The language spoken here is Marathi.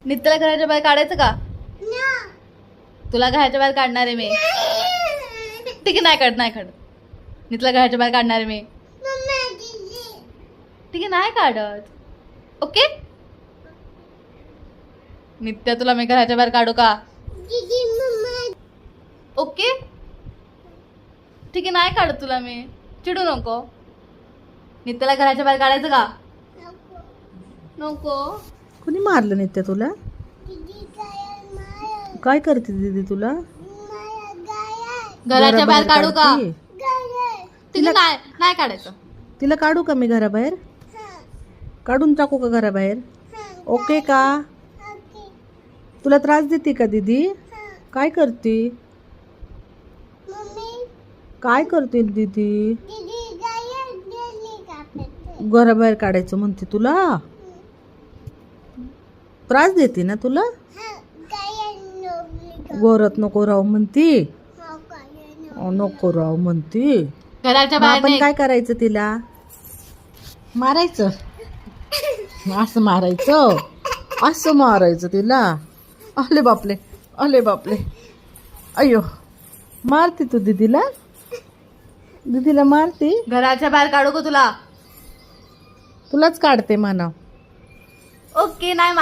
नित्याला घराच्या बाहेर काढायचं का? तुला घराच्या बाहेर काढणार आहे मी. ठीक आहे, नाही काढ. नित्याला घराच्या बाहेर काढणार आहे मी. ठीक आहे, नाही काढत. ओके नित्या, तुला मी घराच्या बाहेर काढू का? ओके ठीक आहे, नाही काढत तुला मी. चिडू नको. नित्याला घराच्या बाहेर काढायचं का? नको. कुणी मारलं नित्या तुला? काय करते दीदी तुला? घराच्या बाहेर काढू का? काढते? ठीक आहे, नाही काढायचं. तिला काढू का मी घराबाहेर? काढून टाकू का घराबाहेर? ओके का? तुला त्रास देते का दीदी? काय करते? काय करते दीदी? घराबाहेर काढायचं म्हणते तुला? त्रास देते ना तुला? घरात नको राहू म्हणती. नको राहू म्हणती. घराच्या मग बाहेर आपण नाही. काय करायचं तिला? मारायचं. असं मारायचं. असं मारायचं तिला. अले बापले, अले बापले. अयो, मारते तू दीदीला? दीदीला मारते? घराच्या बाहेर काढू का तुला? तुलाच काढते म्हणा. ओके, नाही